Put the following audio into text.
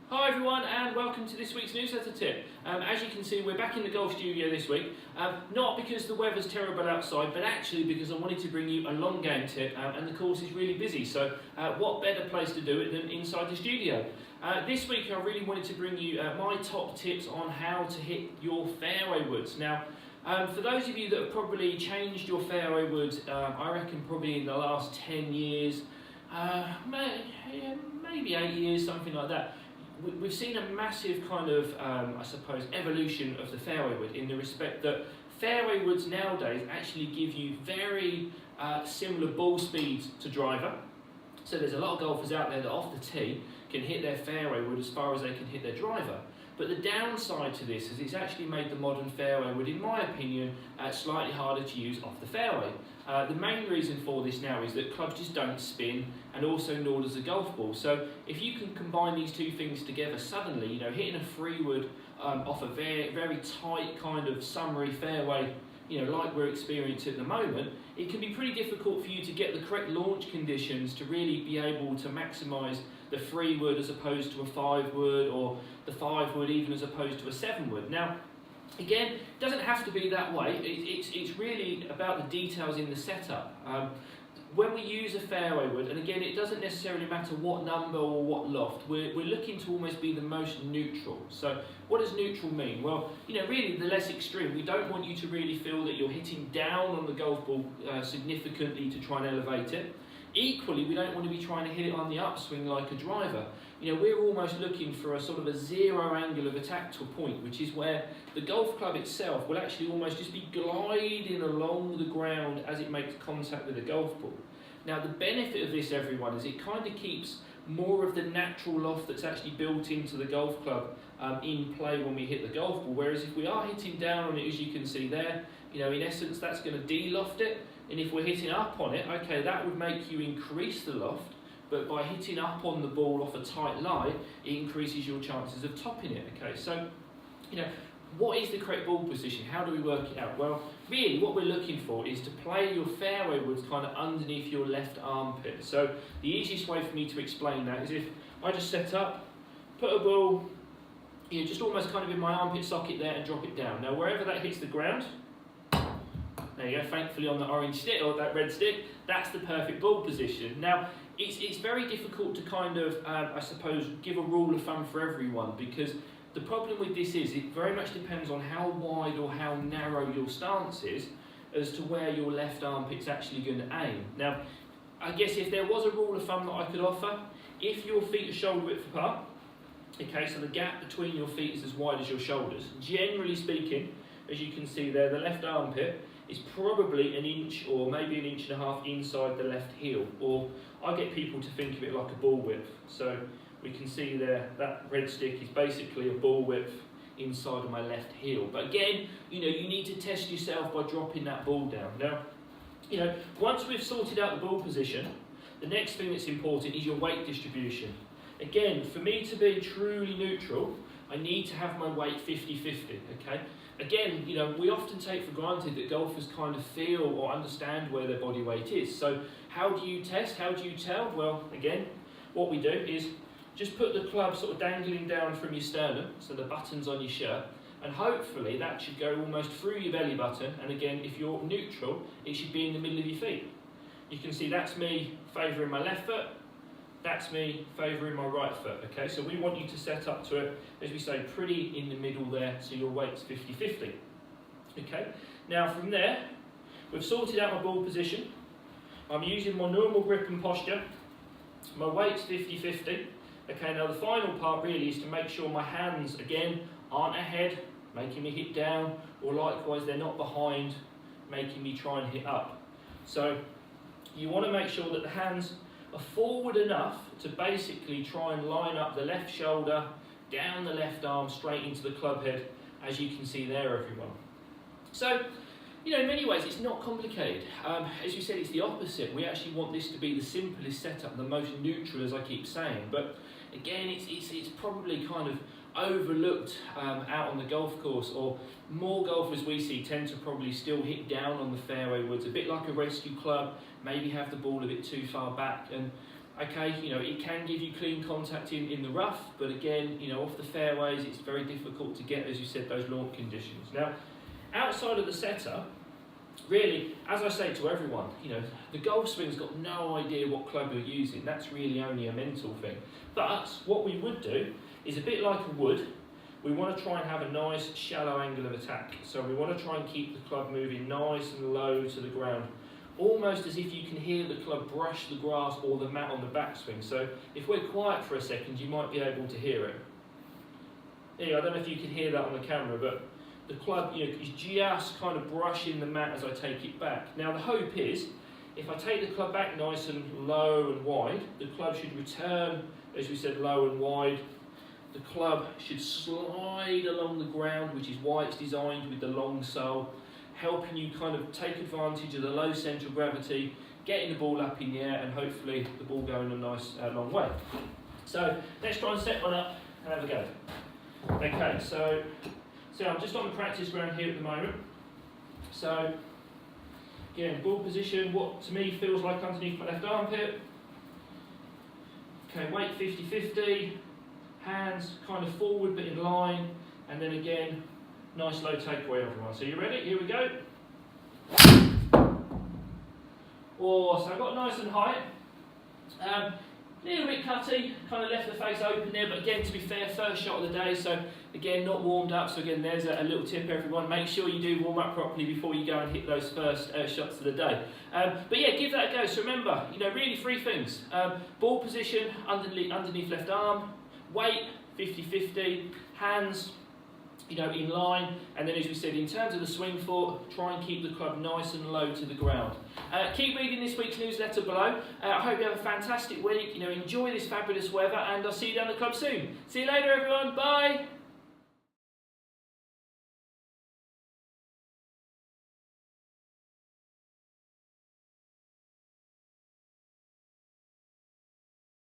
Hi everyone and welcome to this week's newsletter tip. As you can see, we're back in the golf studio this week, not because the weather's terrible outside, but actually because I wanted to bring you a long game tip and the course is really busy, so what better place to do it than inside the studio. This week I really wanted to bring you my top tips on how to hit your fairway woods. Now, for those of you that have probably changed your fairway woods, I reckon probably in the last 10 years, maybe 8 years, something like that. We've seen a massive kind of, I suppose, evolution of the fairway wood in the respect that fairway woods nowadays actually give you very similar ball speeds to driver. So there's a lot of golfers out there that off the tee can hit their fairway wood as far as they can hit their driver. But the downside to this is it's actually made the modern fairway wood, in my opinion, slightly harder to use off the fairway. The main reason for this now is that clubs just don't spin, and also nor does the golf ball. So if you can combine these two things together suddenly, hitting a free wood off a very, very tight kind of summery fairway, like we're experiencing at the moment, it can be pretty difficult for you to get the correct launch conditions to really be able to maximise the 3 wood as opposed to a 5 wood, or the 5 wood even as opposed to a 7 wood. Now, again, it doesn't have to be that way. It's really about the details in the setup. When we use a fairway wood, and again, it doesn't necessarily matter what number or what loft, we're looking to almost be the most neutral. So what does neutral mean? Well, really the less extreme. We don't want you to really feel that you're hitting down on the golf ball significantly to try and elevate it. Equally, we don't want to be trying to hit it on the upswing like a driver. We're almost looking for a sort of a zero angle of attack to a point, which is where the golf club itself will actually almost just be gliding along the ground as it makes contact with the golf ball. Now, the benefit of this, everyone, is it kind of keeps more of the natural loft that's actually built into the golf club in play when we hit the golf ball. Whereas if we are hitting down on it, as you can see there, in essence, that's going to de-loft it. And if we're hitting up on it, okay, that would make you increase the loft, but by hitting up on the ball off a tight lie, it increases your chances of topping it, okay? So, what is the correct ball position? How do we work it out? Well, really what we're looking for is to play your fairway woods kind of underneath your left armpit. So the easiest way for me to explain that is if I just set up, put a ball, just almost kind of in my armpit socket there and drop it down. Now wherever that hits the ground, there you go, thankfully on the orange stick, or that red stick, that's the perfect ball position. Now, it's very difficult to kind of, I suppose, give a rule of thumb for everyone, because the problem with this is it very much depends on how wide or how narrow your stance is as to where your left armpit's actually going to aim. Now, I guess if there was a rule of thumb that I could offer, if your feet are shoulder width apart, okay, so the gap between your feet is as wide as your shoulders, generally speaking, as you can see there, the left armpit is probably 1 inch or maybe 1.5 inches inside the left heel, or I get people to think of it like a ball width. So we can see there that red stick is basically a ball width inside of my left heel. But again, you need to test yourself by dropping that ball down. Now, once we've sorted out the ball position, the next thing that's important is your weight distribution. Again, for me to be truly neutral, I need to have my weight 50-50, okay? Again, we often take for granted that golfers kind of feel or understand where their body weight is. So how do you test? How do you tell? Well, again, what we do is just put the club sort of dangling down from your sternum, so the button's on your shirt, and hopefully that should go almost through your belly button. And again, if you're neutral, it should be in the middle of your feet. You can see that's me favouring my left foot, that's me favouring my right foot, okay? So we want you to set up to it, as we say, pretty in the middle there, so your weight's 50-50, okay? Now from there, we've sorted out my ball position. I'm using my normal grip and posture. My weight's 50-50. Okay, now the final part really is to make sure my hands, again, aren't ahead, making me hit down, or likewise they're not behind, making me try and hit up. So you want to make sure that the hands are forward enough to basically try and line up the left shoulder, down the left arm, straight into the club head, as you can see there, everyone. So, in many ways it's not complicated. As you said, it's the opposite. We actually want this to be the simplest setup, the most neutral, as I keep saying. But again, it's probably kind of overlooked out on the golf course, or more golfers we see tend to probably still hit down on the fairway woods, a bit like a rescue club, maybe have the ball a bit too far back. And Okay, you know, it can give you clean contact in the rough, but again, you know, off the fairways, it's very difficult to get, as you said, those lawn conditions. Now, outside of the setup, really, as I say to everyone, you know, the golf swing's got no idea what club you're using. That's really only a mental thing. But what we would do is a bit like a wood. We want to try and have a nice shallow angle of attack. So we want to try and keep the club moving nice and low to the ground, almost as if you can hear the club brush the grass or the mat on the backswing. So if we're quiet for a second, you might be able to hear it. Yeah, I don't know if you can hear that on the camera, but the club, you know, is just kind of brushing the mat as I take it back. Now the hope is, if I take the club back nice and low and wide, the club should return, as we said, low and wide. The club should slide along the ground, which is why it's designed with the long sole, helping you kind of take advantage of the low centre of gravity, getting the ball up in the air, and hopefully the ball going a nice long way. So let's try and set one up and have a go. Okay, so I'm just on the practice ground here at the moment. So again, ball position, what to me feels like underneath my left armpit. Okay, weight 50-50, hands kind of forward but in line, and then again, nice low takeaway, everyone. So you ready? Here we go. Oh, so I got nice and high. Little bit cutty, kind of left the face open there, but again, to be fair, first shot of the day, so again, not warmed up. So again, there's a little tip, everyone. Make sure you do warm up properly before you go and hit those first shots of the day. But yeah, give that a go. So remember, you know, really three things. Ball position, underneath left arm, weight, 50-50, hands, you know, in line, and then as we said, in terms of the swing foot, try and keep the club nice and low to the ground. Keep reading this week's newsletter below. I hope you have a fantastic week. You know, enjoy this fabulous weather, and I'll see you down the club soon. See you later, everyone. Bye.